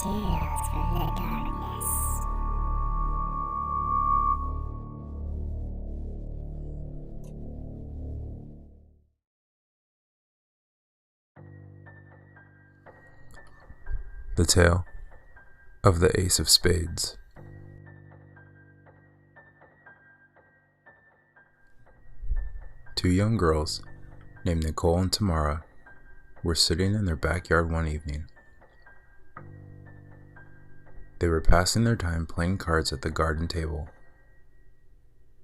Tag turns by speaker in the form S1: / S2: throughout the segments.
S1: Tales from the darkness.
S2: The Tale of the Ace of Spades. Two young girls, named Nicole and Tamara, were sitting in their backyard one evening. They were passing their time playing cards at the garden table.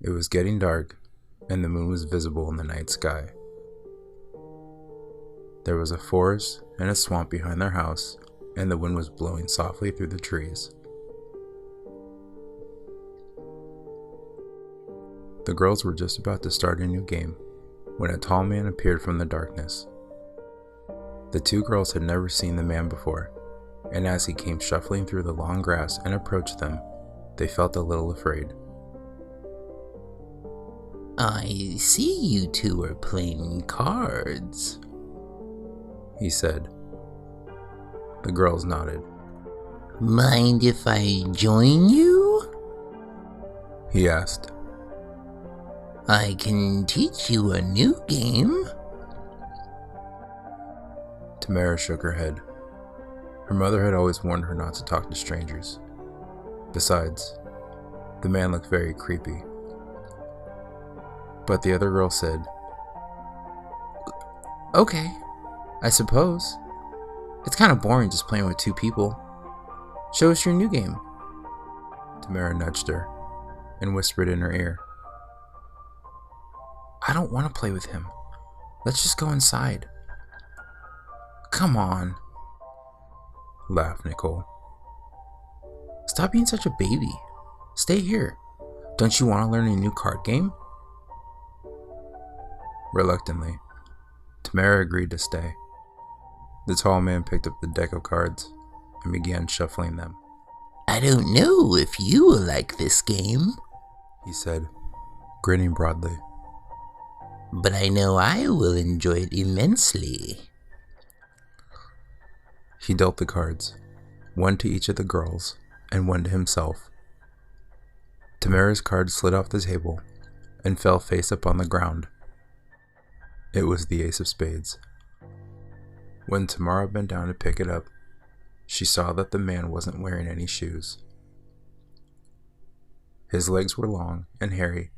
S2: It was getting dark, and the moon was visible in the night sky. There was a forest and a swamp behind their house, and the wind was blowing softly through the trees. The girls were just about to start a new game when a tall man appeared from the darkness. The two girls had never seen the man before, and as he came shuffling through the long grass and approached them, they felt a little afraid.
S3: "I see you two are playing cards,"
S2: he said. The girls nodded.
S3: "Mind if I join you?"
S2: He asked.
S3: "I can teach you a new game."
S2: Tamara shook her head. Her mother had always warned her not to talk to strangers. Besides, the man looked very creepy. But the other girl said,
S4: "Okay, I suppose. It's kind of boring just playing with two people. Show us your new game."
S2: Tamara nudged her and whispered in her ear,
S4: "I don't want to play with him. Let's just go inside." "Come on,"
S2: laughed Nicole.
S4: "Stop being such a baby. Stay here. Don't you want to learn a new card game?"
S2: Reluctantly, Tamara agreed to stay. The tall man picked up the deck of cards and began shuffling them.
S3: "I don't know if you will like this game,
S2: He said, grinning broadly.
S3: but I know I will enjoy it immensely."
S2: He dealt the cards, one to each of the girls and one to himself. Tamara's card slid off the table and fell face up on the ground. It was the Ace of Spades. When Tamara bent down to pick it up, she saw that the man wasn't wearing any shoes. His legs were long and hairy,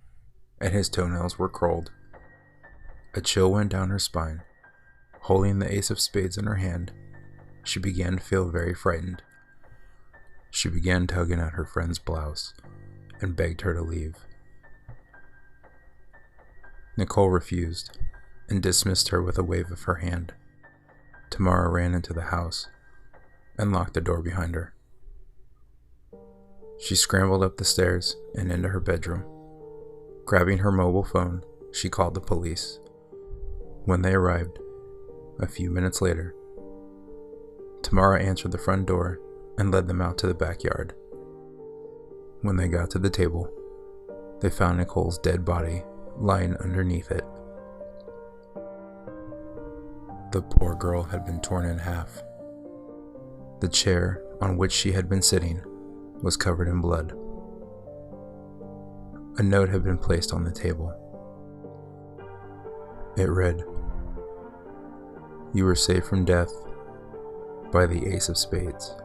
S2: and his toenails were curled. A chill went down her spine. Holding the Ace of Spades in her hand, she began to feel very frightened. She began tugging at her friend's blouse and begged her to leave. Nicole refused and dismissed her with a wave of her hand. Tamara ran into the house and locked the door behind her. She scrambled up the stairs and into her bedroom. Grabbing her mobile phone, she called the police. When they arrived, a few minutes later, Tamara answered the front door and led them out to the backyard. When they got to the table, they found Nicole's dead body lying underneath it. The poor girl had been torn in half. The chair on which she had been sitting was covered in blood. A note had been placed on the table. It read, "You were saved from death by the Ace of Spades."